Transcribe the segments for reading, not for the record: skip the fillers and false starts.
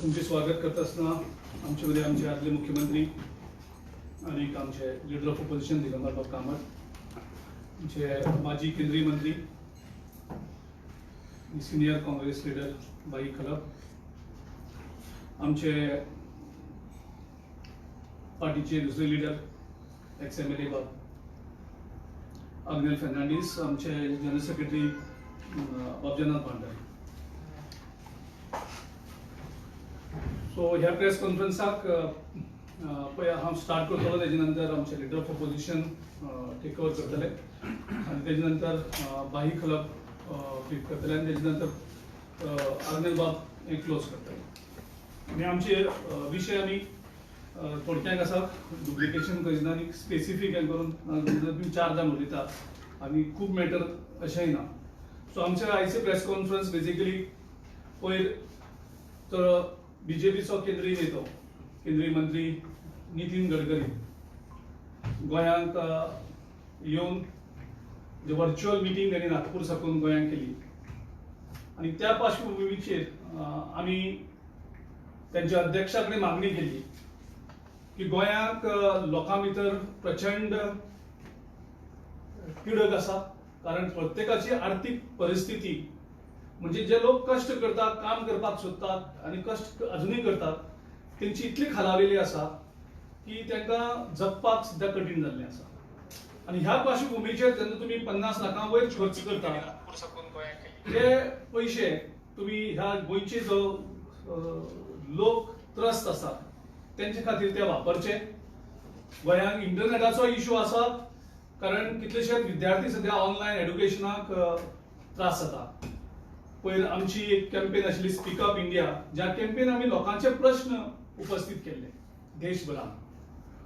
तुमचे स्वागत करत असताना आमच्यामध्ये आमचे आदले मुख्यमंत्री आणि आमचे लीडर ऑफ ऑपोजिशन दिगंबर बाब कामत, आमचे माजी केंद्रीय मंत्री सिनियर काँग्रेस लीडर बाई खलप, आमचे पार्टीचे दुसरे लीडर एक्स MLA बाब अग्नेल फर्नांडीस, आमचे general secretary Babajnath Bhandari. So ह्या प्रेस कॉन्फरन्साक हांव स्टार्ट करतलो, तेजे नंतर आमचे leader of opposition take over करतले आनी तेजे नंतर बाई खलप ब्रीफ करतले आनी तेजे नंतर अग्नेल बाब हे क्लोज करतले. आनी आमचे विशय आमी थोडक्याक आसा, डुप्लिकेशन करिना आनी स्पेसिफीक हे करून 4 जाण उलयता आनी खूब मॅटर अशेंय ना. सो आमचे आयचे प्रेस कॉन्फरन्स बेसिकली पयर तर बीजेपीचो केंद्रीय नेतो केंद्रीय मंत्री नितीन गडकरी गोंयांक येवन जे व्हर्च्युअल मिटींग त्यांनी नागपूर साकून गोंयांक केली आणि त्या पार्श्वभूमीचेर आमी त्यांच्या अध्यक्षा कडेन मागणी केली की गोंयांक लोकां भितर प्रचंड तिडक आसा, कारण प्रत्येकाची आर्थीक परिस्थिती म्हणजे जे लोक कष्ट करतात, काम करपाक सोदतात आणि कष्ट अजूनही करतात, त्यांची इतली खालावलेली आसा की त्यांना जगपाक सुद्धा कठीण जाल्लें आसा. आणि ह्या पार्श्वभूमीचेर जेन्ना तुम्ही 50 लाखां वयर खर्च करता, ते पैसे तुम्ही ह्या गोंयचे जो लोक त्रस्त आसात त्यांचे खातीर ते वापरचे. गोंयांक इंटरनेटाचो इश्यू आसा, कारण कितलेशेच विद्यार्थी सध्या ऑनलायन एड्युकेशनाक त्रास जाता. पयर आमची एक कॅम्पेन आशिल्ली स्पीक अप इंडिया, ज्या कॅम्पेन आमी लोकांचे प्रश्न उपस्थित केले देशभरात.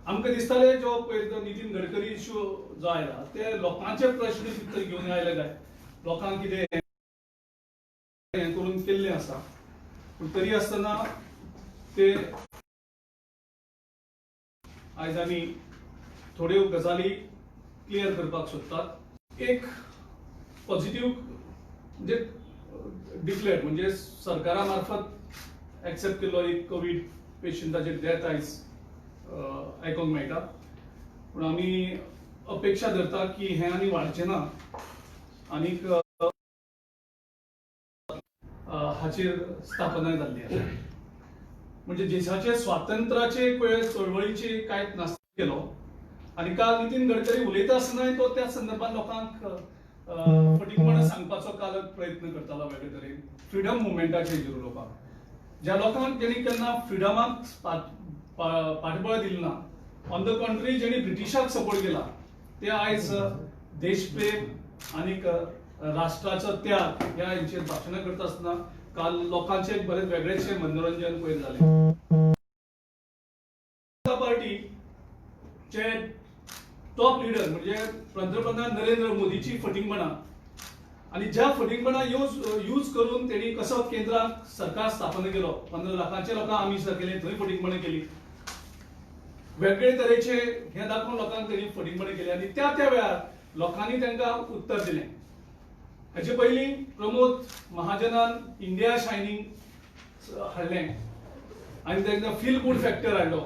आमकां दिसताले जो पयर जो नितीन गडकरी इश्यू जो आयला ते लोकांचे प्रश्न कितें घेवन आयले काय, लोकांक कितें हें करून केल्लें आसा, पूण तरी आसतना ते आयज आमी थोड्यो गजाली क्लियर करपाक सोदतात. एक पॉझिटिव्ह म्हणजे डिक्लेअर म्हणजे सरकारा मार्फत एक्सेप्ट केलो एक कोविड पेशंटाचे डेथ आयज आयकूंक मेळटा, पूण आमी अपेक्षा धरता की हें आनी वाडचें ना आनीक हाचेर स्थापनाय जाल्ली आसा. म्हणजे देशाचे स्वातंत्र्याचे चळवळीचे कांयच नास्ती केलो आनी काल नितीन गडकरी उलयता आसतनाय तो त्या संदर्भात लोकांक फटीकपणान सांगपाचो काल प्रयत्न करतालो वेगळे तरेन फ्रीडम मुवमेंटाचेर उलोवपाक. ज्या लोकांक जेणी केन्ना फ्रिडमाक फाटबळ दिलें ना, ऑन द कंट्री जेणी ब्रिटिशाक सपोर्ट केला, ते आयज देशप्रेम आनीक राष्ट्राचो त्याग ह्या हेंचेर भाशणां करता आसतना काल लोकांचे बरेच वेगळेशे मनोरंजन पयर जालें. पार्टीचे टॉप लीडर म्हणजे पंतप्रधान नरेंद्र मोदीची फटींगपणां आणि ज्या फटींगपणां यूज करून त्यांनी कसो केंद्राक सरकार स्थापन केलो, 15 लाखांचे लोकांक आमी केले, थंय फटींगपणां केली, वेगळे तरेचे हे दाखोवन लोकांक त्यांनी फटींगपणां केली आणि त्या वेळार लोकांनी तांकां उत्तर दिलें. हाचे पयलीं प्रमोद महाजनान इंडिया शायनिंग हाडलें आनी तांकां फील गुड फॅक्टर हाडलो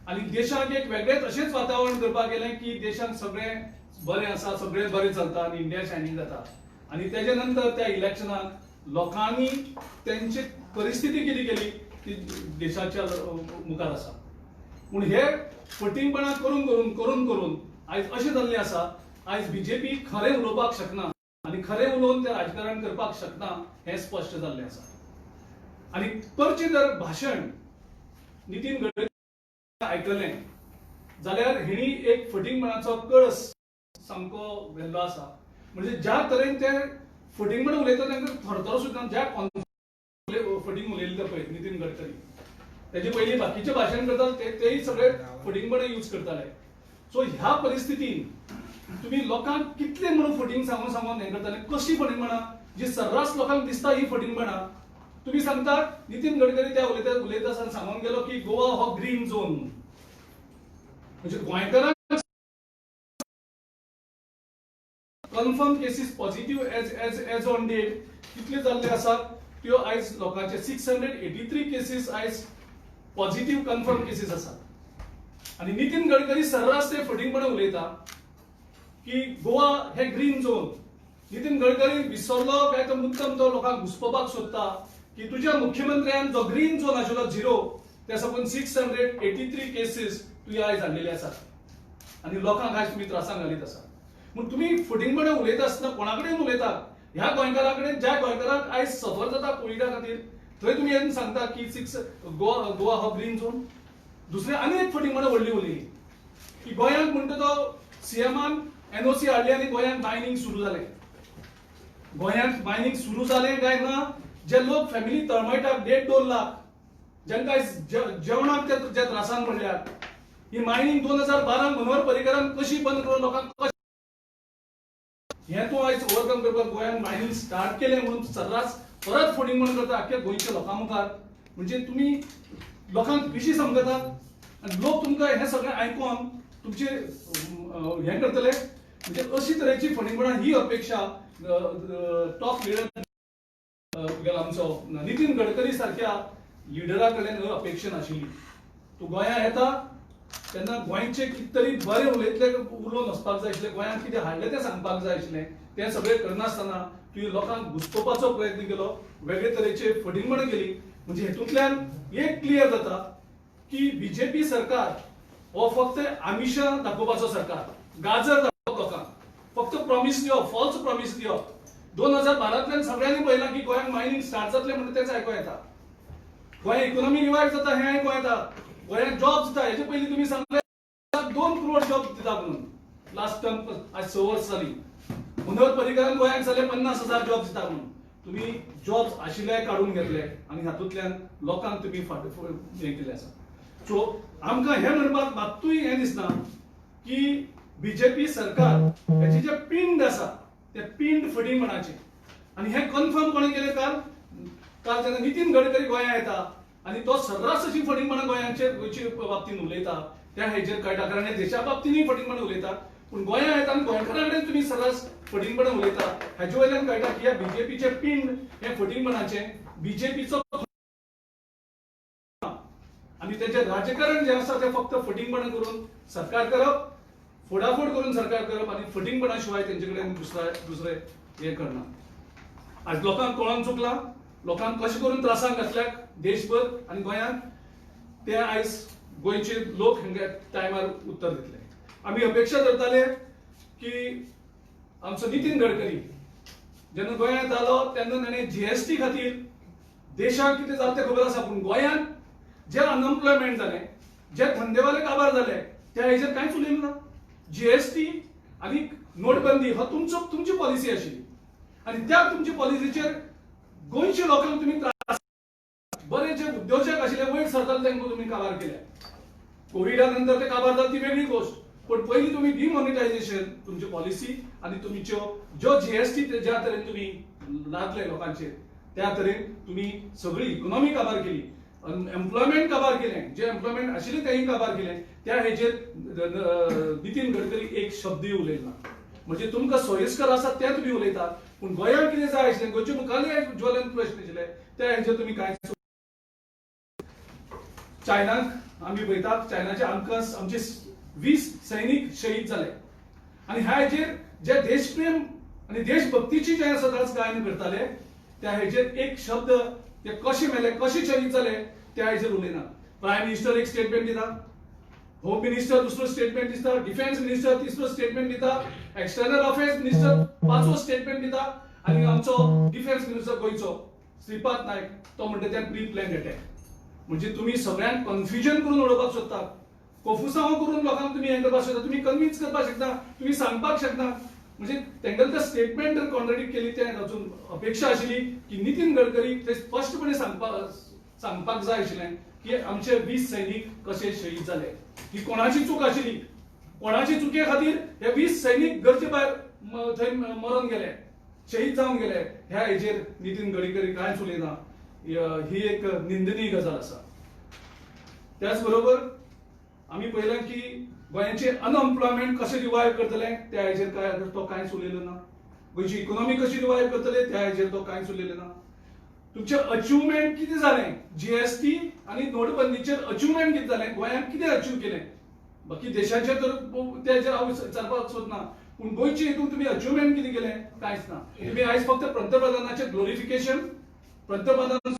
आणि देशाक एक वेगळेच अशेंच वातावरण करपाक गेलें की देशांत सगळें बरें आसा, सगळें बरें चलता आनी इंडिया शायनिंग जाता. आणि तेजे नंतर त्या इलेक्शनाक लोकांनी त्यांची परिस्थिती कितें केली ती देशाच्या मुखार आसा. पूण हे फटींगपणां करून करून करून करून आयज अशें जाल्लें आसा, आयज बीजेपी खरें उलोवपाक शकना आनी खरें उलोवन ते राजकारण करपाक शकना हें स्पश्ट जाल्लें आसा. आनी करचें जर भाशण नितीन गडकरी आयकलें जाल्यार हेणी एक फटींगपणाचो कळस सामको व्हेल्लो आसा. म्हणजे ज्या तरेन ते फटींगपणां उलयता तांकां थरथरो सुद्दां ज्या फटींग उलयल्ले पळय नितीन गडकरी, तेजे पयलीं बाकीचे भाशण करतात तेय सगळे फटींगपणां यूज करताले. सो ह्या परिस्थितीन तुम्ही लोकांक कितले म्हणून फटींग सांगून सांगून हें करताले, कशी फटींगपणां जी सर्रास लोकांक दिसता ही फटींगपणां. तुम्ही सांगतात नितीन गडकरी त्या उलयता आसतना सांगून गेलो की गोवा हो ग्रीन झोन, म्हणजे गोंयकारांक confirm cases positive as on date कितले जाल्ले आसात त्यो आयज लोकांचे 683 केसीस आयज पॉझिटिव्ह कन्फर्म केसीस आसात आणि नितीन गडकरी सर्रास ते फटींगपणे उलयता की गोवा हे ग्रीन झोन. नितीन गडकरी विसरलो काय तो मुद्दम तो लोकांक घुसपोवपाक सोदता की तुझ्या मुख्यमंत्र्यान जो ग्रीन झोन आशिल्लो 0 त्या साकून 683 केसीस तुवें आयज हाडलेले आसात आणि लोकांक आयज तुम्ही त्रासांत घालीत आसा. म्हूण तुमी फटींगपणे उलयता आसतना कोणा कडेन उलयतात? ह्या गोंयकारा कडेन ज्या गोंयकाराक आयज सफर जाता कोविडा खातीर थंय तुमी येवन सांगता की गोवा हो ग्रीन झोन. दुसरे आनी एक फटींगपणे व्हडली उलयली की गोंयांत म्हणटा तो सीएमान एनओसी हाडली आनी गोंयांत मायनिंग सुरू जालें. गोंयांत मायनिंग सुरू जालें काय ना? जे लोक फॅमिली तळमळटात 1.5-2 लाख ज्यांका जेवणाक जे त्रासान पडल्यात, ही मायनिंग 2012 मनोहर पर्रीकरान कशी बंद करून लोकांक हे तूं आयज ओव्हरकम करपाक गोंयांत मायनिंग स्टार्ट केलें म्हणून सर्रास परत फटींगपण करता आख्ख्या गोंयच्या लोकां मुखार. म्हणजे तुम्ही लोकांक विशी समजता आणि लोक तुमकां हे सगळें आयकून तुमचे हे करतले. म्हणजे अशी तरेची फटींगपणां ही अपेक्षा टॉप लिडर आमचो नितीन गडकरी सारख्या लिडरा कडेन अपेक्षा नाशिल्ली. तूं गोंयांत येता तेन्ना गोंयचे कितें तरी बरें उलयतले उलोवन वचपाक जाय आशिल्लें, गोंयांत कितें हाडलें तें सांगपाक जाय आशिल्लें. तें सगळें करनासतना तुवें लोकांक घुसपोवपाचो प्रयत्न केलो, वेगळे तरेचे फटींगपणां केली. म्हणजे हेतूंतल्यान एक क्लियर जाता की बीजेपी सरकार हो फक्त आमिशां दाखोवपाचो सरकार, गाजर दाखोवप लोकांक, फक्त प्रॉमिस दिवप, फॉल्स प्रॉमिस दिवप. 2012तल्यान सगळ्यांनी पळयलां की गोंयांत मायनिंग स्टार्ट जातलें म्हणटा तेच आयकूं येता. गोंय इकॉनॉमी रिवायव जाता हें आयकूं येता. गोंयांत जॉब्स दिता हेचे पयलीं तुमी सांगले 2 करोड जॉब दिता म्हणून. लास्ट टर्म आज 6 वर्स जाली. मनोहर पर्रीकरान गोंयांत सांगले 50,000 जॉब दिता म्हणून. तुम्ही जॉब्स आशिल्ले काढून घेतले आणि हातूंतल्यान लोकांक तुम्ही हे केले आसा. सो आमकां हे म्हणपाक मात्तूय हें दिसना की बीजेपी सरकार हेचे जे पिंड आसा ते पिंड फटींगपणाचे. आणि हे कन्फर्म कोणें केलें काल जेन्ना नितीन गडकरी गोंयांत येता आणि तो सर्रास अशी फटींगपणां गोंयच्या बाबतींत उलयता त्या हेजेर कळटा. कारण हे देशा बाबतींतूय फटींगपणां उलयता, पूण गोंयांत येता आनी गोंयकारा कडेन तुमी सर्रास फटींगपणां उलयता. हेजे वयल्यान कळटा की ह्या बीजेपीचे पिंड हे फटींगपणाचे बीजेपीचो आणि त्याचे राजकारण जे आसा ते फक्त फटींगपणां करून सरकार करप, फोडाफोड करून सरकार करप आणि फटींगपणा शिवाय तेंचे कडेन दुसरे हे करना. आज लोकांक कळोन चुकला, लोकांक कशें करून त्रासांत घातल्यात देशभर आणि गोंयांत ते आयज गोंयचे लोक हांगा टायमार उत्तर दितले. आमी अपेक्षा धरताले की आमचो नितीन गडकरी जेन्ना गोंयांत आलो तेन्ना ताणें जीएसटी खातीर देशाक कितें जाता तें खबर आसा, पूण गोंयांत जे अनएम्प्लॉयमेंट जालें, जे धंदेवाले काबार जाले त्या हेजेर कांयच उलयलें ना. जीएसटी आनी नोटबंदी हो तुमची पॉलिसी आशिल्ली आणि त्या तुमची पॉलिसीचेर गोंयच्या लोकांक तुमी त्रास, बरे जे उद्योजक आशिल्ले वयर सरताले तांकां तुमी काबार केले. कोविडा नंतर ते काबार जाले ती वेगळी गोष्ट, पण पयलीं तुमी डिमॉनिटायझेशन तुमची पॉलिसी आणि तुमच्यो ज्यो जीएसटी ज्या तरेन तुमी लादले लोकांचेर त्या तरेन तुमी सगळी इकॉनॉमी काबार केली, एम्प्लॉयमेंट काबार केलें, जे एम्प्लॉयमेंट आशिल्लें तेंय काबार केलें. त्या हेजेर नितीन गडकरी एक शब्दूय उलयना. म्हणजे तुमकां सोयीस्कर आसा तें तुमी उलयतात, पूण गोंयांत कितें जाय आशिल्लें, गोंयचे मुखारले ज्वलन प्रश्न आशिल्ले त्या हेजेर तुमी कांयच. चायनाक आमी पळयतात, चायनाचे आमकां आमचे 20 सैनीक शहीद जाले आणि ह्या हेजेर जे देशप्रेम आणि देशभक्तीची जे सदांच गायन करताले त्या हेजेर एक शब्द ते कशे मेले, कशे शहीद जाले त्या हेजेर उलयना. प्रायम मिनिस्टर एक स्टेटमेंट दिता, होम मिनिस्टर दुसरो स्टेटमेंट दिता, डिफेन्स मिनिस्टर तिसरो स्टेटमेंट दिता, एक्सटर्नल अफेअर्स मिनिस्टर 5वो स्टेटमेंट दिता आणि आमचो डिफेन्स मिनिस्टर गोंयचो श्रीपाद नायक तो म्हणटा ते प्री प्लॅन्ड अटॅक. म्हणजे तुम्ही सगळ्यांक कन्फ्युजन करून उडोवपाक सोदता, कोफुसांव करून लोकांक तुम्ही हे करपाक सोदता, तुम्ही कन्विन्स करपाक शकता, तुम्ही सांगपाक शकता. म्हणजे तेंगेले ते स्टेटमेंट जर कॉन्ट्राडिक्ट केली ते अजून अपेक्षा आशिल्ली की नितीन गडकरी ते स्पष्टपणे सांगपाक जाय आशिल्लें की आमचे 20 सैनीक कशे शहीद जाले. ही कोणाची चूक आशिल्ली, कोणाची चुके खातीर हे 20 सैनीक गरजे भायर थंय मरून गेले, शहीद जावन गेले. ह्या हेजेर नितीन गडकरी कांयच उलयना. ही एक निंदनीय गजाल आसा. त्याच बरोबर आमी पळयलें की गोंयचे अनएम्प्लॉयमेंट कशें रिवायव करतले त्या हेजेर तो कांयच उलयलो ना. गोंयची इकॉनॉमी कशी रिवायव करतले त्या हेजेर तो कांयच उलयलो ना. तुमचे अचिव्हमेंट किती झाले जीएसटी आणि नोटबंदीचेर अचिव्हमेंट किती झाले गोंयांत किती अचीव केले बाकी देशाचे तर त्याचेर हांव विचारपाक सोदना पूण गोंयचे हितून तुमी अचिव्हमेंट किती केले कांयच ना तुमी आयज फक्त पंतप्रधानाचे ग्लोरिफिकेशन पंतप्रधान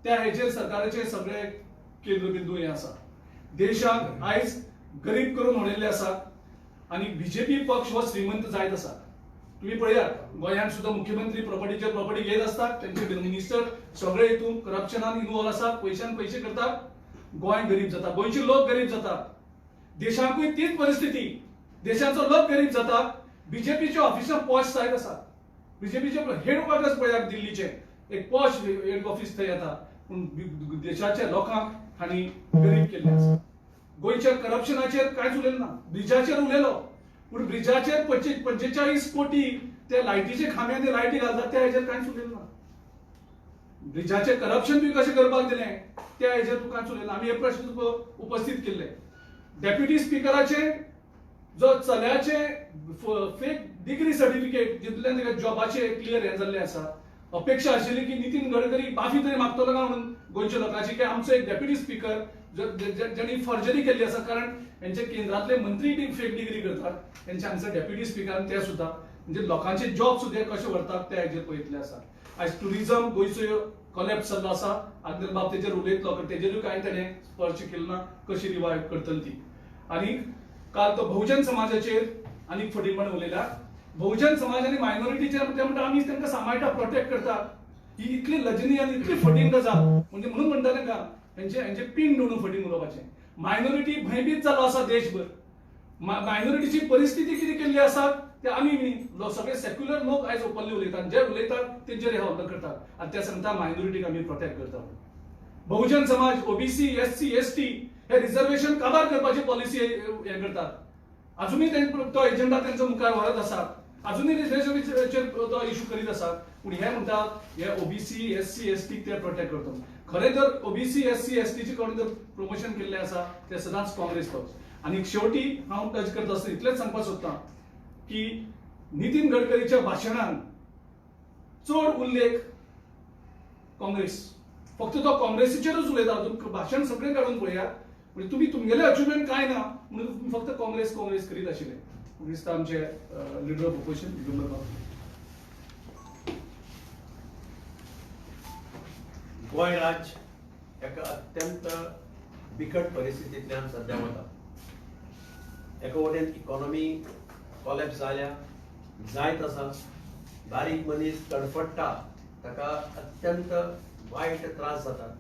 त्या हेचेर सरकाराचे सगळे केंद्रबिंदू हे आसा देशाक आयज गरीब करून उडयल्ले आसा आणि बीजेपी पक्ष हो श्रीमंत जायत आसा तुम्ही पळयात गोंयांत सुद्धा मुख्यमंत्री प्रॉपर्टीचेर प्रॉपर्टी घेत असतात त्यांचे मिनिस्टर सगळे हितून करप्शनान इन्वॉल्व आसात पैशान पैसे करतात गोंय गरीब जाता गोंयचे लोक गरीब जातात देशांकूय तीच परिस्थिती देशाचो लोक गरीब जाता बीजेपीचे ऑफिसां पॉश जायत आसात बीजेपीचे हेडक्वार्टर्स पळयात दिल्लीचे एक पॉश हेड ऑफिस थंय येता पूण देशाच्या लोकांक हांणी गरीब केल्ले आसा गोंयच्या करप्शनाचेर कांयच उलयलें ना ब्रिजाचेर उलयलो पूण ब्रिजाचेर 45 कोटी ते लायटीचे खांबे आनी लायटी घालतात त्या हेचेर कांयच उलयलें ना ब्रिजाचें करप्शन बी कशें करपाक दिलें त्या हेचेर तूं कांयच उलयना आमी हे प्रश्न उपस्थित केल्ले डेप्युटी स्पिकराचे जो चल्याचे फेक डिग्री सर्टिफिकेट जितल्यान ताका जॉबाचे क्लियर हे जाल्ले आसा अपेक्षा आशिल्ली की नितीन गडकरी माफी तरी मागतलो काय म्हणून गोंयच्या लोकांची की आमचो एक डेप्युटी स्पीकर ज्यांनी फर्जरी केल्ली आसा कारण यांचे केंद्रातले मंत्री फेक डिग्री करतात त्यांचे हांगसर डेप्युटी स्पीकर ते सुद्धा म्हणजे लोकांचे जॉब सुद्धा कशे व्हरतात त्या हेचेर पळयतले आसा आयज टुरिझम गोंयचो कॉलेप्स जाल्लो आसा आदले बाबतीचेर उलयतलो तेजेरूय कांय ताणें स्पर्श केलो ना कशी रिवायव करतली ती आनी काल तो बहुजन समाजाचेर आनी फटींगपण उलयल्या बहुजन समाज आणि मायनॉरिटीचे ते म्हणटा आमी तांकां सांबाळटा प्रोटेक्ट करतात ही इतली लजनी आनी इतली फटींग गजाल म्हणजे म्हणून म्हणटा तांकां हेंचे पिन म्हणून फटींग उलोवपाचें मायनॉरिटी भयभीत जालो आसा देशभर मायनॉरिटीची परिस्थिती कितें केल्ली आसा ते आमी सगळे सेक्युलर लोक आयज ओपनली उलयतात जे उलयतात तेंचेर हे हमलो करतात आनी ते सांगता मायनॉरिटीक आमी प्रोटेक्ट करतात Bahujan Samaj OBC SC ST हे रिझर्वेशन काबार करपाची पॉलिसी हे करतात अजूनही तो एजेंडा त्यांचा मुखार व्हरत आसा अजूनही रिझर्वेशनचेर तो इश्यू करीत आसा पूण हे म्हणतात हे ओबीसी एससी एसटी ते प्रोटेक्ट करता खरें तर ओबीसी एससी एसटीचे कडून जर प्रमोशन केल्लें आसा ते सदांच काँग्रेस पक्ष आनी शेवटी हांव टच करता आसतना इतलेंच सांगपाक सोदता की नितीन गडकरीच्या भाशणान चड उल्लेख काँग्रेस फक्त तो काँग्रेसीचेरूच उलयता अजून भाशण सगळें काडून पळयात म्हणजे तुम्ही तुमगेले अचिव्हमेंट काय ना म्हणून तुम्ही फक्त काँग्रेस काँग्रेस करीत आशिल्ले दिसता आमचे लिडर ऑफ ऑपोजिशन दिगंबर बाब गोंय राज्य एका अत्यंत बिकट परिस्थितींतल्यान सध्या वता एका वटेन इकॉनॉमी कॉलेप्स जाल्या जायत आसा बारीक मनीस तडफडटा ताका अत्यंत वायट त्रास जाता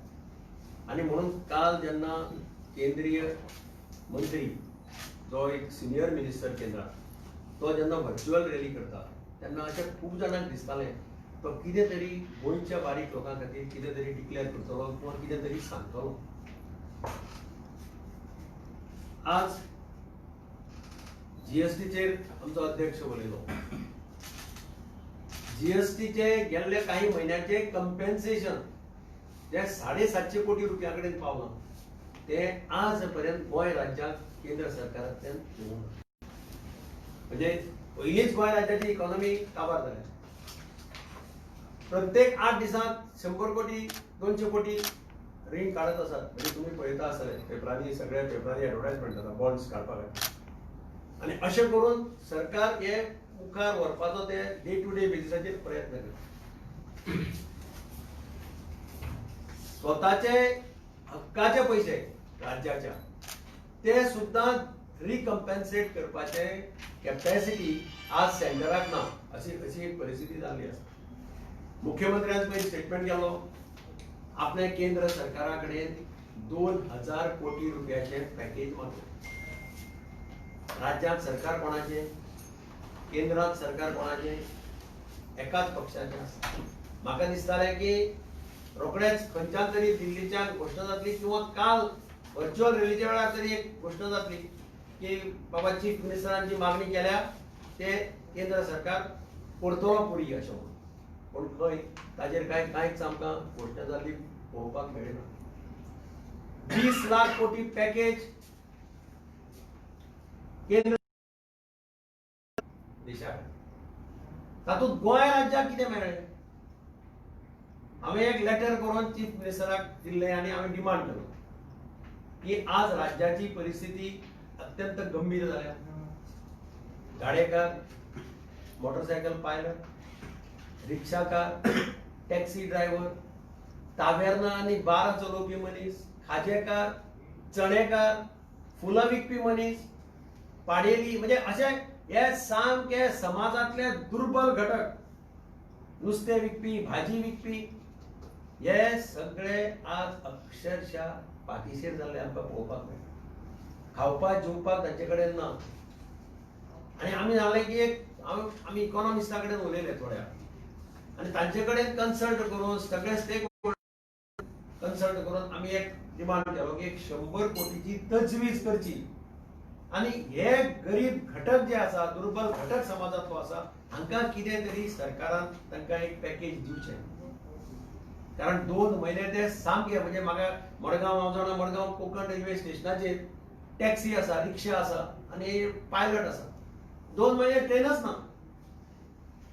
आनी म्हणून काल जेन्ना केंद्रीय मंत्री जो एक सिनियर मिनिस्टर केंद्रात तो जेन्ना व्हर्च्युअल रॅली करता तेन्ना अशें खूब जाणांक दिसतालें तो कितें तरी गोंयच्या बारीक लोकां खातीर कितें तरी डिक्लेअर करतलो किंवा कितें तरी सांगतलो आज जीएसटीचेर आमचो अध्यक्ष उलयलो जीएसटीचे गेल्ले काही म्हयन्याचे कंपेन्सेशन जे 750 कोटी रुपया कडेन पावलां ते आज पर्यंत गोंय राज्याक केंद्र सरकारांतल्यान दिवंक म्हणजे पयलींच गोंय राज्याची इकॉनॉमी काबार जाल्या प्रत्येक 8 दिसांत 100 कोटी 200 कोटी रीण काढत आसात म्हणजे तुम्ही पळयता आसतले पेपरांनी सगळ्या पेपरांनी एडवर्टायजमेंट जाता बॉन्ड्स काडपाक आनी अशें करून सरकार हे मुखार व्हरपाचो ते डे टू डे बेसिसाचेर प्रयत्न करता स्वताचे हक्काचे पैसे राज्याच्या ते सुद्धा रिकम्पेन्सेट करपाचे कॅपॅसिटी आज सेंटराक ना अशी एक परिस्थिती जाल्ली आसा मुख्यमंत्र्यान पयलीं स्टेटमेंट केलो आपले केंद्र सरकारा कडेन 2000 कोटी रुपयाचे पॅकेज मागलो राज्यांत सरकार कोणाचे केंद्रात सरकार कोणाचे एकाच पक्षाचे आसा म्हाका दिसतालें की रोखडेच खंयच्यान तरी दिल्लीच्यान घोषणा जातली किंवा काल व्हर्च्युअल रॅलीच्या वेळार तरी एक घोषणा जातली की बाबा चीफ मिनिस्टरांची मागणी केल्या ते केंद्र सरकार परतलो पुरी अशें म्हणून पूण खंय ताजेर कांयच आमकां घोषणा जाल्ली पळोवपाक मेळना 20 लाख कोटी पॅकेज केंद्र देशाक तातूंत गोंय राज्याक कितें मेळ्ळें हांवें एक लेटर करून चीफ मिनिस्टराक दिल्लें आनी हांवें डिमांड केलो की आज राज्याची परिस्थिती अत्यंत गंभीर जाल्या. गाडेकार, मोटरसायकल पायलट, रिक्षाकार, टॅक्सी ड्रायव्हर, तावेर्नां आनी बार चलोवपी मनीस, खाजेकार, चणेकार, फुलां विकपी मनीस, पाडेली म्हणजे अशे हे सामके समाजातले दुर्बल घटक, नुस्तें विकपी, भाजी विकपी, हे सगळे आज अक्षरशः पाठीशेर जाल्ले आमकां पळोवपाक मेळटा. खावपाक जेवपाक तांचे कडेन ना. आनी आमी जालें की आमी इकॉनॉमिस्टा कडेन उलयले थोड्या आनी तांचे कडेन कन्सल्ट करून सगळे स्टेक कन्सल्ट करून आमी एक डिमांड केलो की 100 कोटीची तजवीज करची आनी हे गरीब घटक जे आसा, दुर्बल घटक समाजांतलो आसा, हांकां कितें तरी सरकारान तांकां एक पॅकेज दिवचें. कारण 2 म्हयने ते सामके म्हणजे म्हाका मडगांव, हांव जाणा मडगांव कोंकण रेल्वे स्टेशनाचेर टॅक्सी आसा, रिक्षा आसा आनी पायलट आसा. 2 म्हयने ट्रेनच ना.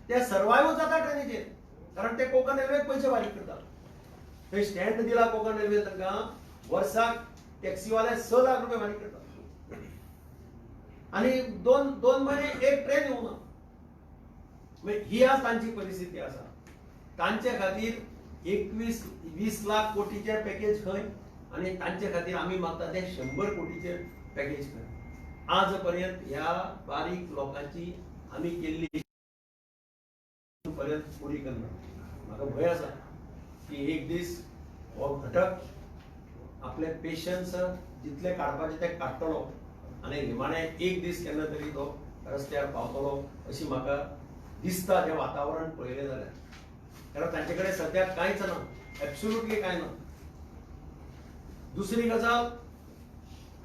ते सर्वायव जाता ट्रेनीचेर कारण ते कोंकण रेल्वेक पयशे फारीक करता. थंय स्टँड दिला कोंकण रेल्वे तांकां वर्साक टॅक्सीवाले 6 लाख रुपया फारीक करता. आनी 2 म्हयने एक ट्रेन येवना. ही आज तांची परिस्थिती आसा. तांचे खातीर 21-20 लाख कोटीचे पॅकेज खंय आनी तांचे खातीर आमी मागता ते 100 कोटीचे पॅकेज खंय. आज पर्यंत ह्या बारीक लोकांची आमी केल्ली पर्यंत पुरी करना. म्हाका भंय आसा की एक दीस हो घटक आपले पेशन्स जितले काडपाचे ते काडटलो आनी निमाणे एक दीस केन्ना तरी तो रस्त्यार पावतलो अशी म्हाका दिसता जें वातावरण पळयलें जाल्यार. कारण तांचे कडेन सद्याक कांयच ना, एब्सोल्युटली कांय ना. दुसरी गजाल,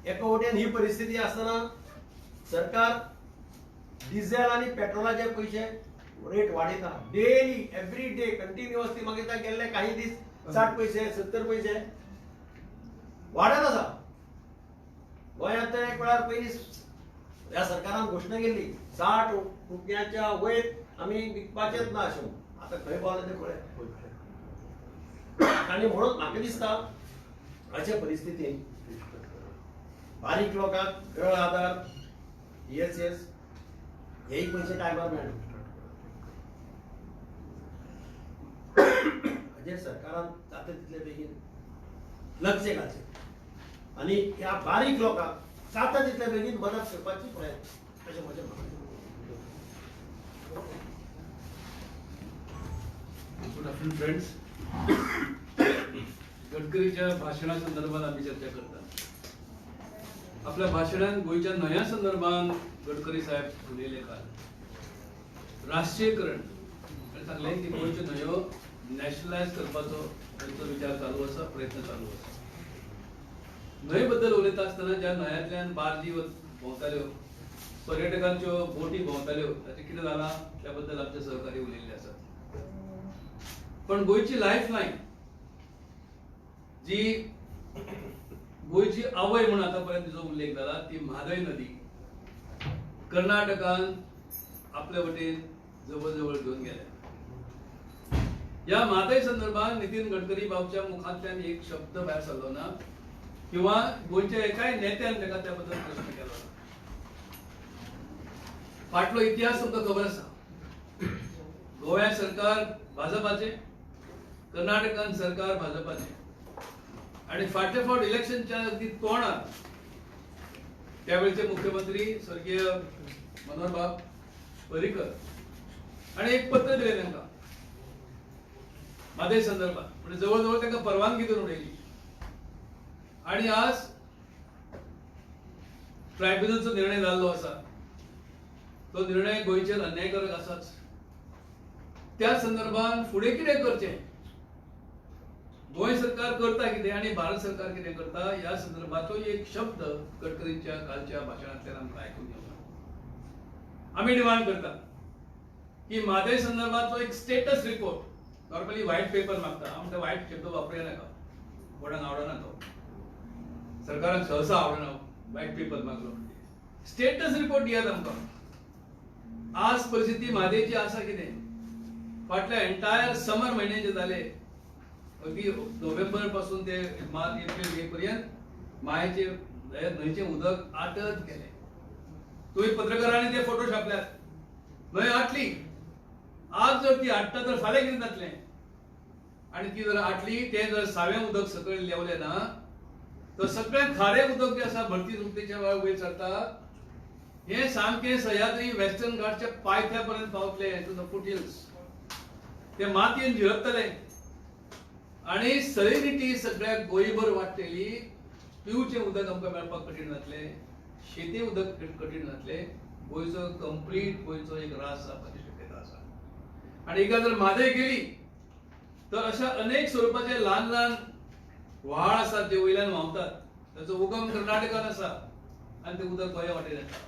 एका वटेन ही परिस्थिती आसतना सरकार डिझेल आनी पेट्रोलाचे पयशे रेट वाडयता. डेली एवरी डे कंटिन्युअसली मागीर गेल्ले काही दीस 60 पैसे 70 पैसे वाडत आसा. गोंयांत एक वेळार पयलीं ह्या सरकारान घोशणा केल्ली 60 रुपयाच्या वयर आमी विकपाचेच ना अशें. आतां खंय पावले ते पळय. आनी म्हणून म्हाका दिसता अशे परिस्थितीन बारीक लोकांक गृह आधार, ESS हेय पयशे टायमार मेळना. हाजेर सरकारान जाता तितले बेगीन लक्ष घालचें आनी ह्या बारीक लोकांक जाता तितले बेगीन मदत करपाची प्रयत्न अशें म्हजें म्हणणें. Good afternoon friends. गडकरीच्या भाषणा संदर्भात आम्ही चर्चा करता. आपल्या भाषणात गोयच्या न्हंया संदर्भात गडकरी साहेब उलयले काल राष्ट्रीयकरण आनी सांगले की गोयच्यो न्हंयो नॅशनलायज करपाचो तांचो विचार चालू आसा, प्रयत्न चालू आसा. न्हंये बद्दल उलयता आसतना ज्या न्हंयांतल्यान बार्जी भोंवताल्यो, पर्यटकांच्यो बोटी भोंवताल्यो, ताचें कितें जालां त्या बद्दल आमचे सहकारी उलयल्ले आसात. पण गोयची लायफलायन जी गोयची आवय म्हणून आतापर्यंत जो उल्लेख झाला ती म्हादय नदी कर्नाटकान आपल्या वटेन जवळ घेऊन गेल्या. या म्हादय संदर्भात नितीन गडकरी बाबच्या मुखांतल्यान एक शब्द भायर सरलो ना किंवा गोयच्या एकाय नेत्यान ताका त्या बद्दल प्रश्न केलो ना. फाटलो इतिहास तुमकां खबर आसा. गोव्या सरकार भाजपाचे, कर्नाटकान सरकार भाजपाचे आणि फाटले फावट इलेक्शनच्या अगदी तोंडार त्यावेळेचे मुख्यमंत्री स्वर्गीय मनोहरबाब पर्रीकर आणि एक पत्र दिले तांकां म्हादय संदर्भात. म्हणजे जवळ तांकां परवानगी दिवन उडयली. आणि आज ट्रायब्युनलचो निर्णय जाल्लो आसा. तो निर्णय गोंयचेर अन्यायकारक आसाच. त्या संदर्भात फुडें कितें करचें, गोंय सरकार करता कितें आणि भारत सरकार कितें करता या संदर्भाचो एक शब्द गडकरींच्या कालच्या भाषणांतल्यान आमकां आयकून येवना. आमी डिमांड करता की म्हादय संदर्भाचो एक status report, normally white paper मागता. आमकां व्हाईट शब्द वापरूं नाका, कोणाक आवडना तो. सरकाराक सहसा आवडना व्हाईट पेपर मागलो. स्टेटस रिपोर्ट दियात आमकां. आज परिस्थिती म्हादयची आसा कितें, फाटल्या एंटायर समर म्हयने जे जाले अगदी नोव्हेंबर पासून ते मार्च एप्रिल मे पर्यंत मायेचे न्हंयचे उदक आटत गेले. तुम्ही पत्रकारांनी ते फोटो छापल्यात. न्हंय आटली. आज जर ती आटता तर फाल्यां कितें जातलें? आणि ती जर आटली ते जर सावें उदक सकयल लेवलें ना तर सगळें खारें उदक जें आसा भरती रुमतेच्या वयर सरता हे सामकें सह्याद्री वेस्टर्न घाटच्या पायथ्या पर्यंत पावतले टू द फुटहिल्स. ते मातयेन झिरपतले आणि सलिनिटी सगळ्या गोंयभर वाडटली. पिवचें उदक आमकां मेळपाक कठीण जातलें. शेती उदक कठीण जातलें. गोंयचो कंप्लीट गोंयचो एक रास जावपाची शक्यता आसा. आणि एका जर म्हादय गेली तर अशा अनेक स्वरूपाचे ल्हान ल्हान व्हाळ आसात जे वयल्यान व्हांवतात. ताचो उगम कर्नाटकान आसा आनी ते उदक गोंया वाटेन येता.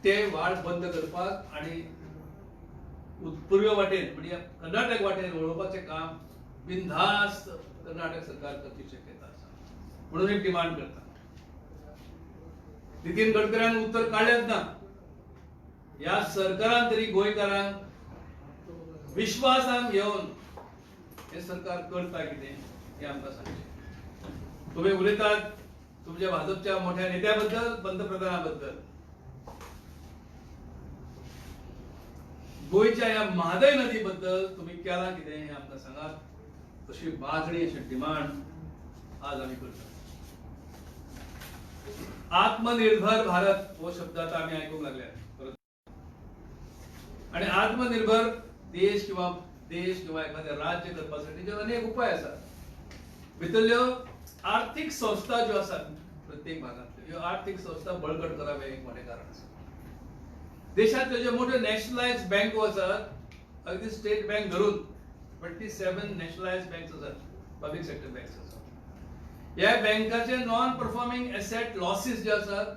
ते व्हाळ बंद करपाक आणि पूर्व वाटेन म्हणजे कर्नाटक वाटेन वळोवपाचें काम बिनधास्त कर्नाटक सरकार करची शक्यता आसा. म्हणून एक डिमांड करता. नितीन गडकऱ्यान उत्तर काडलेंच ना. ह्या सरकारान तरी गोंयकारांक विश्वासान घेवन हे सरकार करता कितें हे आमकां सांगचें. तुम्ही उलयतात तुमच्या भाजपच्या मोठ्या नेत्याबद्दल, पंतप्रधानाबद्दल. गोंयच्या ह्या म्हादय नदीबद्दल तुम्ही केलां कितें हें आमकां सांगात. तशी मागणी अशी डिमांड आज आमी करतात. आत्मनिर्भर भारत हो शब्द आता आम्ही ऐकूंक लागल्यात. आणि आत्मनिर्भर देश किंवा एखादे राज्य करपासाठी अनेक उपाय असतात. भितरल्यो आर्थिक संस्था ज्यो आसात प्रत्येक भागांतल्यो ह्यो आर्थिक संस्था बळकट करप हे एक मोठें कारण आसा. देशांतल्यो ज्यो मोठ्यो नॅशनलायज्ड बँको आसात अगदी स्टेट बँक धरून 27 नॅशनलायज्ड बँक्स आसात. पब्लिक सेक्टर बँक्स आसात. ह्या बँकाचे नॉन परफॉर्मिंग एसेट लॉसीस जे आसात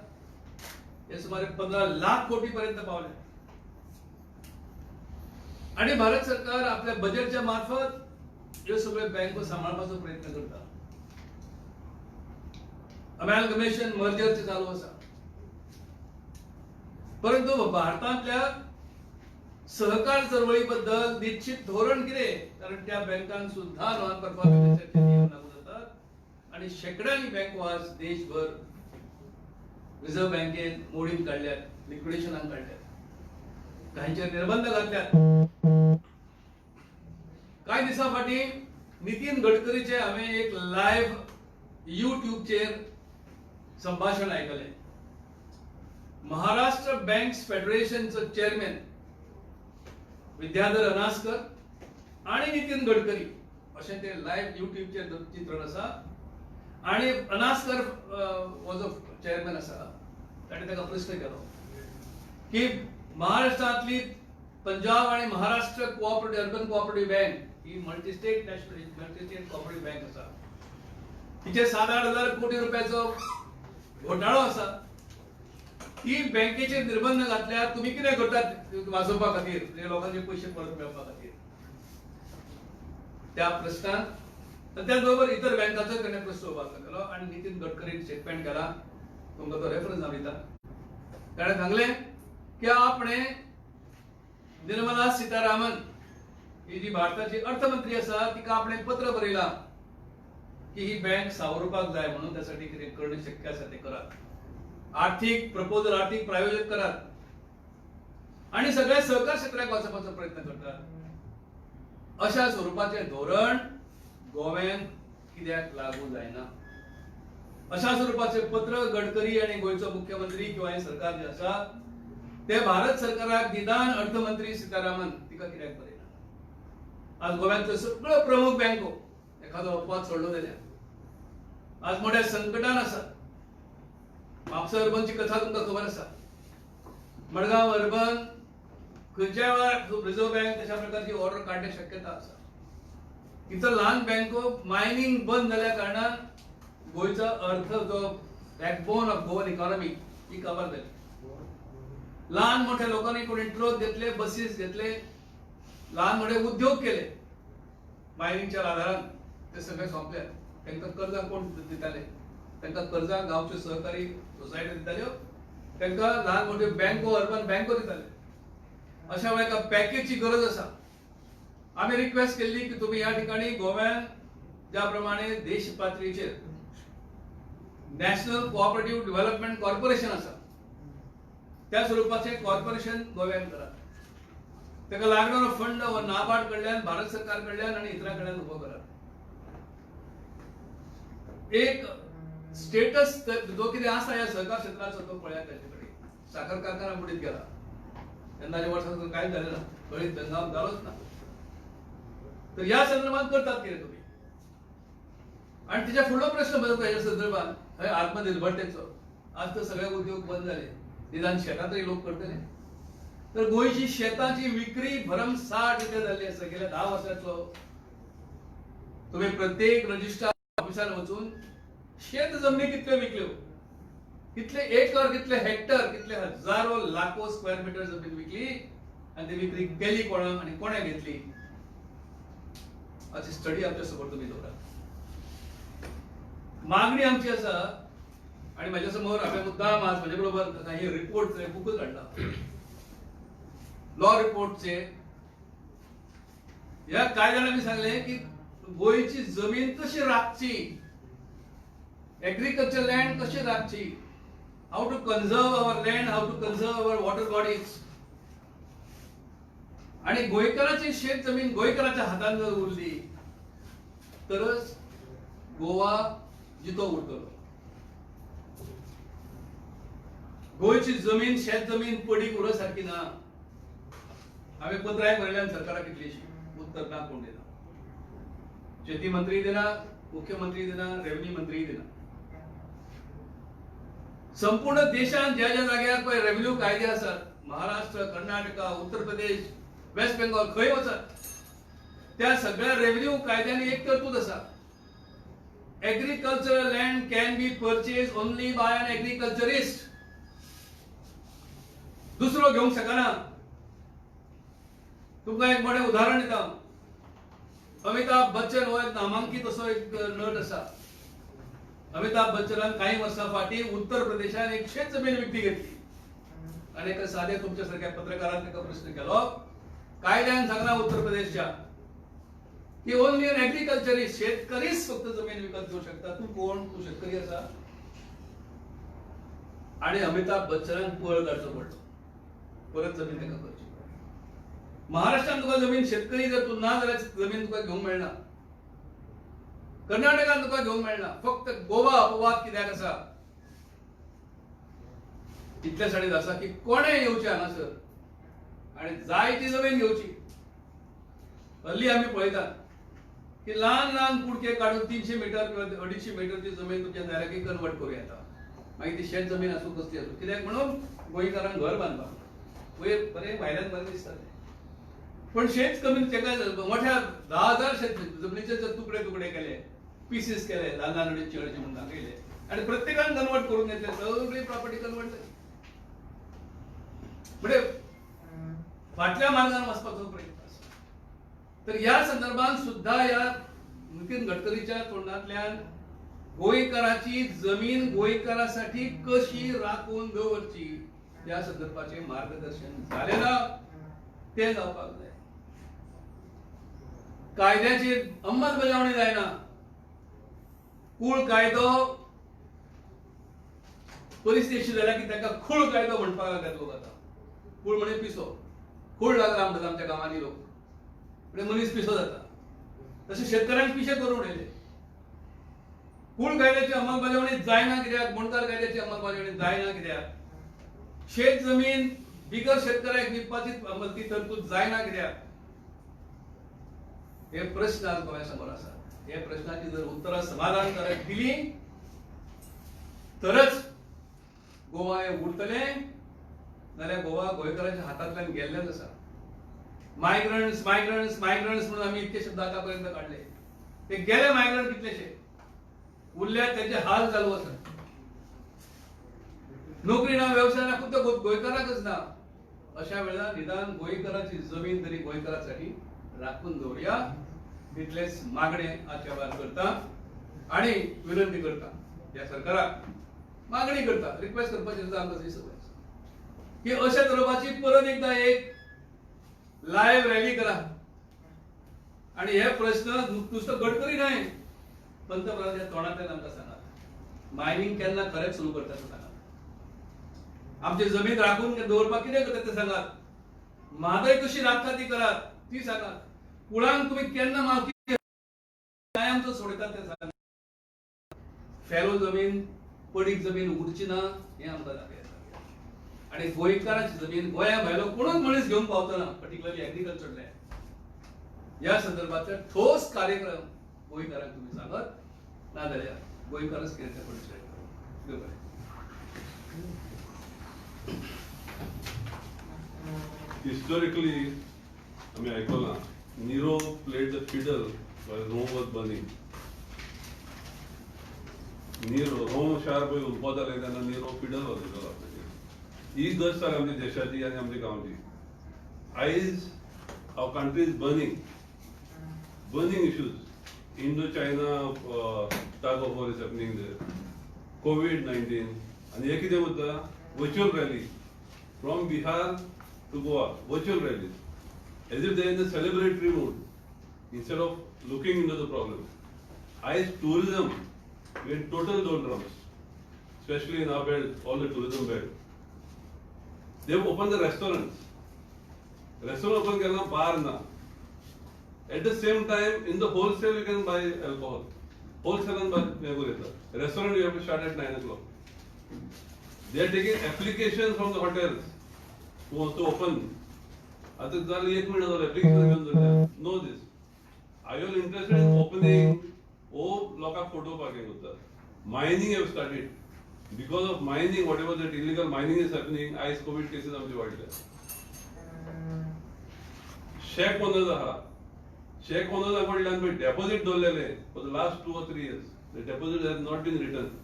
हे सुमारे 15 लाख कोटी पर्यंत पावले. आणि भारत सरकार आपल्या बजेटच्या मार्फत ह्यो सगळ्यो बँको सांबाळपाचो प्रयत्न करता. अमॅलगमेशन मर्जरचे चालू आसा. परंतु भारतांतल्या सहकार चळवळी बद्दल निश्चित धोरण कितें? कारण त्या बँकांक सुद्धा नॉन परफॉर्मिंग एसेटचे नियम लागू जातात. आणि शेकड्यांनी बँको आज देशभर रिझर्व्ह बँकेन मोडीत काढल्यात, लिक्विडेशनाक काढल्यात, काहींचेर निर्बंध घातल्यात. काही दिसा फाटी नितीन गडकरीचे हांवें एक लायव्ह युट्यूबचेर संभाषण आयकलें. महाराष्ट्र बँक्स फेडरेशनचो चेअरमॅन विद्याधर अनासकर आणि नितीन गडकरी अशें ते लायव्ह युट्यूबचेर चित्रण आसा. आणि अनासकर वॉज अ चेअरमॅन आसा. ताणें ताका प्रश्न केलो की महाराष्ट्रांतली पंजाब आणि Maharashtra cooperative urban cooperative bank ही मल्टीस्टेट कोऑपरेटिव्ह बँक आसा. तिचे 7-8 हजार कोटी रुपयाचो घोटाळो आसा. ही बँकेचेर निर्बंध घातल्यार तुम्ही कितें करतात वाचोवपा खातीर म्हणजे लोकांचे पयशे परत मेळपा खातीर. त्या प्रश्नाक त्याचबरोबर इतर बँकांचो ताणें प्रश्न उबो केलो आणि नितीन गडकरीन स्टेटमेंट केला. तुमकां तो रेफरन्स हांव दिता. ताणें सांगलें की आपणे निर्मला सीतारामन ही जी भारताची अर्थमंत्री आसा तिका आपणे पत्र बरयलां की ही बँक सावरपाक जाय म्हणून त्यासाठी कितें करणें शक्य आसा तें करात. आर्थिक प्रपोजल आर्थिक प्रायोजक करात आणि सगळ्या सहकार क्षेत्राक वाचोवपाचो प्रयत्न करतात. अशा स्वरूपाचें धोरण गोव्यान कित्याक लागू जायना? अशा स्वरूपाचें पत्र गडकरी आणि गोंयचो मुख्यमंत्री किंवा हे सरकार जे आसा ते भारत सरकाराक निदान अर्थमंत्री सीतारामन तिका कित्याक बरयना? आज गोव्यातल्यो सगळ्यो प्रमुख बँको एखादो अपवाद सोडलो जाल्यार आज मोठ्या संकटान आसा. म्हापसा अर्बनची कथा तुमकां खबर आसा. मडगांव अर्बन खंयच्या वेळार रिझर्व्ह बँक तशा प्रकारची ऑर्डर काडण्याची शक्यता आसा. इतर ल्हान बँको मायनिंग बंद जाल्या कारणान गोंयचो अर्थ जो बॅकबोन ऑफ गोवन इकॉनॉमी ही काबार जाली. ल्हान मोठ्या लोकांनी कोणी ट्रक घेतले, बसीस घेतले, ल्हान मोठे उद्योग केले मायनिंगच्या आधारान. ते सगळे सोंपल्यात. तांकां कर्जां कोण दिताले? तांकां कर्जां गांवच्यो सहकारी सोसायटी दिताल्यो. तांकां ल्हान मोठ्यो बँको अर्बन बँको दिताले. अशा वेळेक पॅकेजची गरज आसा. आम्ही रिक्वेस्ट केली की तुम्ही या ठिकाणी गोव्यान ज्या प्रमाणे देश पातळीचेर नॅशनल कोऑपरेटिव्ह डेव्हलपमेंट कॉर्पोरेशन आसा त्या स्वरूपाचे कॉर्पोरेशन गोव्यान करा. ताका लागणारो फंड हो नाबार्ड कडल्यान, भारत सरकार कडल्यान आणि इतरां कडल्यान उबो करा. एक स्टेटस जो कितें आसा ह्या सहकार क्षेत्राचो तो पळयात. ताचे कडेन साखर कारखाना बुडीत गेला, यंदाच्या वर्साक कांयच जालें ना, गळीत हंगाम जालोच ना. तर ह्या संदर्भात करतात कितें तुमी? आणि तिच्या फुडलो प्रश्न पळय ह्या संदर्भात हय आत्मनिर्भरतेचो. आज तर सगळे उद्योग बंद झाले, निदान शेतांतय लोक करतले. तर गोंयची शेताची विक्री भरमसाठ रित्या जाल्ली आसा. गेल्या 10 वर्सांचो तुम्ही प्रत्येक रजिस्ट्रार ऑफिसार वचून शेत जमनी कितल्यो विकल्यो, कितले एकर, कितले हेक्टर, कितले हजारो लाखो स्क्वेअर मीटर जमीन विकली आणि ती विक्री केली कोणाक आणि कोणे घेतली अशी स्टडी आमच्या समोर तुम्ही दवरा. मागणी आमची आसा आणि माझ्या समोर हांवें मुद्दाम आज म्हजे बरोबर काही रिपोर्ट बुकच हाडला लॉ रिपोर्टचे. ह्या कायद्यान आमी सांगले की गोंयची जमीन कशी राखची, एग्रीकल्चर लँड कशी राखची, how to conserve our land, how to conserve our water bodies. आणि गोंयकाराची शेत जमीन गोंयकाराच्या हातान जर उरली तरच गोवा जितो उरतलो. गोंयची जमीन शेत जमीन पडीक उरत सारखी ना. हांवें पत्राय बरयल्यान सरकाराक कितलीशी उत्तर ना कोण दिना. शेती मंत्री दिना, मुख्यमंत्री दिना, रेव्हेन्यू मंत्री दिना. संपूर्ण देशात ज्या ज्या जाग्यार पळय रेव्हेन्यू कायदे आसात, महाराष्ट्र, कर्नाटका, उत्तर प्रदेश, वेस्ट बेंगॉल खंय वचात त्या सगळ्या रेव्हेन्यू कायद्यांनी एक तरतूद आसा. Agricultural land can be purchase only by an agriculturist. दुसरो घेवंक शकना. तुमकां एक बरें उदाहरण दिता. अमिताभ बच्चन हो एक नामांकीत असो एक नट आसा. अमिताभ बच्चनान काही वर्सां फाटी उत्तर प्रदेशात एक शेत जमीन विकती घेतली आणि एका साध्या तुमच्या सारख्या पत्रकारान ताका प्रश्न केलो, कायद्यान सांगला उत्तर प्रदेशच्या की ओनली एन एग्रीकल्चरिस्ट, शेतकरीच फक्त जमीन विकत घेऊ शकता. तू कोण? तू शेतकरी असा? आणि अमिताभ बच्चनान पळ काडचो पडलो, परत जमीन ताका करची. महाराष्ट्रात तुका जमीन शेतकरी जर तू ना जाल्यार जमीन तुका घेवंक मेळना. कर्नाटकात तुका घेवंक मेळना. फक्त गोवा अपवाद कित्याक आसा? इतल्या साडीत आसा की कोणें येवचें हांगासर आणि जाय ती जमीन घेवची. हल्ली आमी पळयतात की ल्हान ल्हान कुडके काडून 300 मीटर किंवा 250 मीटरची जमीन तुमच्या दाराकी कन्वर्ट करूं येता. मागीर ती शेत जमीन आसूं कसली आसूं, कित्याक म्हणून गोंयकारांक घर बांदपाक वयर बरें भायल्यान बरें दिसता. पण शेत जमीन ताका मोठ्या 10,000 शेत जमनीचे जर तुकडे तुकडे केले, पीसीस केले, ल्हान ल्हान अडीचशे अडीचशे म्हणून दाखयले आणि प्रत्येकान कन्वर्ट करून घेतले, सगळी प्रॉपर्टी कन्वर्ट जाली. म्हणजे फाटल्या मार्गान वचपाचो प्रयत्न आसा. तर ह्या संदर्भात सुद्धा या नितीन गडकरीच्या तोंडातल्यान गोंयकाराची जमीन गोंयकारासाठी कशी राखून दवरची या संदर्भाचे मार्गदर्शन झाले ना, ते जावपाक जाय. कायद्याची अंमलबजावणी जायना. कूळ कायदो परिस्थिती अशी जाल्या की ताका खूळ कायदो म्हणपाक लागल्यात लोक. आता खूळ म्हणजे पिसो, खूळ लागला म्हणटात आमच्या गांवांनी लोक, म्हणजे मनीस पिसो जाता. तसे शेतकऱ्यांक पिशे करून उडयले. कूळ कायद्याची अंमलबजावणी जायना कित्याक? मोणकार कायद्याची अंमलबजावणी जायना कित्याक? शेत जमीन बिगर शेतकऱ्याक विकपाची ती तरतूद जायना कित्याक? हे प्रश्न आज गोंया समोर आसा. हे प्रश्नाची जर उत्तरां समाधानकारक दिली तरच गोवा हे उरतले, नाल्यार गोवा गोंयकारांच्या हातांतल्यान गेल्लेच आसा. मायग्रंट्स मायग्रंट्स मायग्रंट्स म्हणून आमी इतके शब्द आतापर्यंत काढले. ते गेले मायग्रंट कितलेशे, उरल्या त्यांचे हाल चालू आसात. नोकरी ना, व्यवसाय ना, फक्त गोंयकाराकच ना. अशा वेळेला निदान गोंयकाराची जमीन तरी गोंयकारासाठी राखून दवरया, इतलेच मागणे आजच्या वेळार करता आणि विनंती करता या सरकाराक. मागणी करता, रिक्वेस्ट करपाची आमकां सवय की अशा तरेची परत एकदा एक लाईव्ह रॅली करा आणि हे प्रश्न नुसतं गडकरी नाही, पंतप्रधानाच्या तोंडांतल्यान आमकां सांगात मायनिंग केन्ना खरेंच सुरू करता तें सांगात आमची जमीन राखून दवरपाक कितें करता तें सांगात म्हादय कशी राखता ती करात ती सांगात कुळांक तुमी केन्ना मावकी आमचो सोडयतात तें सांगात फेलो जमीन पडीक जमीन उरची ना हें आमकां दाखयात आनी गोंयकारांची जमीन गोंया भायलो कोणूच मनीस घेवन पावतना पर्टिक्युलरली एग्रीकल्चर लँड ह्या संदर्भातले ठोस कार्यक्रम गोंयकारांक तुमी सांगत नाजाल्यार गोंयकारच कितें तें पडचें Historically, I mean, Aikola, Nero played the fiddle while Rome was burning. Nero, Rome शार पळय उलपा जालें तेन्ना Nero fiddle वाजयतालो आपल्याचेर. ही गरज आसा आमच्या देशाची आनी आमच्या गांवची. आयज our country is burning issues. Indo-China tug of war is happening there. COVID-19 and हे कितें उरता virtual rally from Bihar to Goa, virtual rallies, as if they are in a celebratory mood instead of looking into the problem. As tourism, we are in total doldrums, especially in our belt, all the tourism belt. They have opened the restaurants. Restaurant open karna bar na. At the same time, in the wholesale you can buy alcohol. Wholesale and buy restaurant you have to start at 9 o'clock. They are taking applications from the hotels who wants to open. आता झालं 1 महिना झालं application घेऊन जातात. Know this. Are you all interested in opening? लोकांक photo parking होतात. Mining have started. Because of mining, whatever that illegal mining is happening, ice COVID cases आमचे वाढले. Shack owners आहा. Shack owners कडल्यान पळय deposit दवरलेले for the last 2 or 3 years. The deposit has not been returned.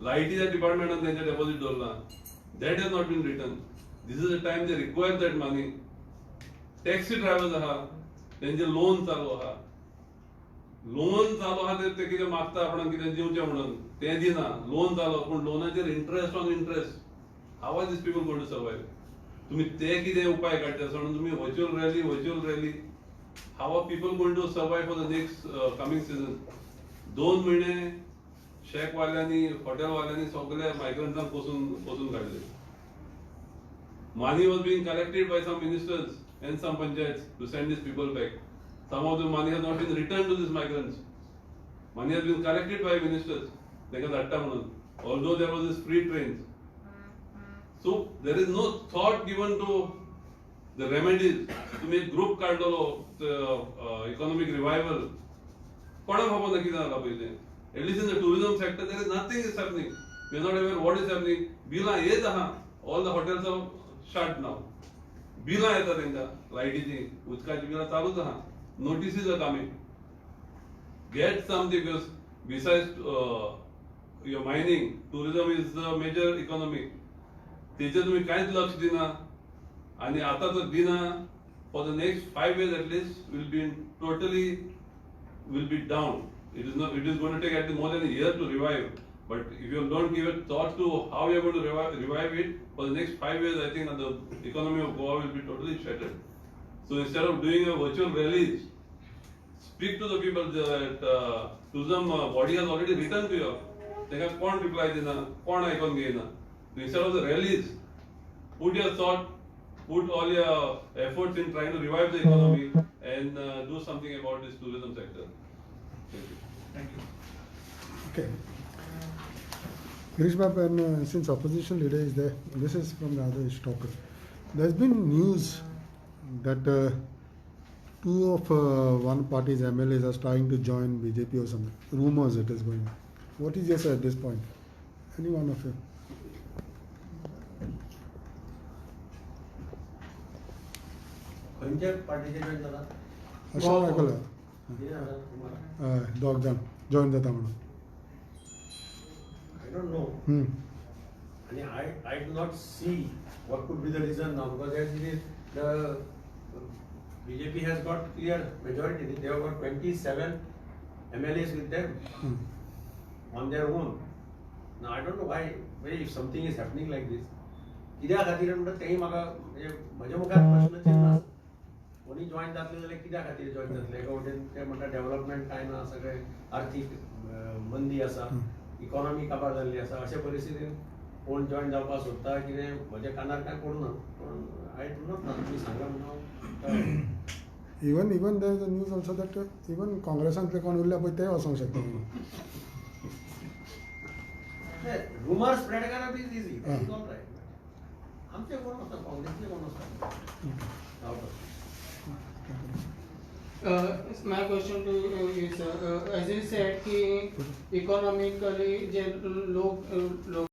Lighting department and their deposit dollar. That has not been returned. This is the time they require that money. Taxi drivers aha, त्यांचे loan चालू aha. Loan चालू aha ते कितें मागता आपण कितें दिवचे म्हणून ते दिना. Loan चालू पण लोनाचेर interest on interest. How are these people going to survive? तुम्ही ते कितें उपाय काडटा म्हणून तुम्ही virtual rally. How are people going to survive for the next coming season? 2 महिने शेक वाल्यांनी हॉटेल वाल्यांनी सगळ्या मायग्रंट्सांक पोसून काढले. Money was being collected by some ministers and some panchayats to send these people back. Some of the money has not been returned to these migrants. Money has been collected by ministers. They got atta म्हणून. Although there was this free trains. So there is no thought given to the remedies. तुम्ही एक group काढलो economic revival. कोणा खबर ना कितें जाला पयलें. At least in the tourism sector, there is nothing is happening. We are not aware what is happening. Bila येत आहा. All the hotels are shut now. Bila येता तेंका लायटीची, उदकाची बिलां चालूच आहा. Notices are coming. Get something because besides your mining, tourism is the major economy. तेचेर तुम्ही कांयच लक्ष दिना आणि आता तर दिना. For the next 5 years at least will be down. It is going to take at least more than a year to revive. But if you don't give a thought to how you are going to revive it, for the next 5 years, I think the economy of Goa will be totally shattered. So instead of doing a virtual rallies, speak to the people that tourism body has already written to you. They have can't reply dina, can't icon gaina. So instead of the rallies, put your thought, put all your efforts in trying to revive the economy and do something about this tourism sector. Thank you. Okay. Girish Bab, and since opposition leader is there, this is from the other topic. There's been news that 2 of one party's MLAs are trying to join BJP or something. Rumors it is going on. What is your say at this point? Any one of you? खंयच्या पार्टीचे join जाला? अशोक ऐकलं दोग जाण join जाता म्हणून. I don't know. And I do not see what could be the reason now, because as it is, the BJP has got clear majority. They have got 27 MLAs with them on their own. Now I don't know why if something is happening like this. कित्या खातीर म्हणटा तेही म्हाका म्हणजे म्हज्या मुखार प्रश्न चिन्ह कोणी जॉईन जातले जाल्यार कित्या खातीर जॉईन जातले एका वटेन ते म्हणटा डेव्हलपमेंट कांय ना सगळें आर्थीक मंदी आसा इकॉनॉमी काबार जाल्ली आसा अशे परिस्थितीन कोण जॉईन जावपाक सोदता कितें म्हज्या कानार कांय पडना पूण आय डू नॉट नो तुमी सांगा म्हणून Even there is a news also that even काँग्रेसांतले कोण उरल्या पळय ते वचोंक शकता म्हणून. रुमर स्प्रेड करप is easy Ah. Is all right आमचे कोण आसता काँग्रेसचे कोण आसता Out of. My question to you is, as you said कि economically जे लोग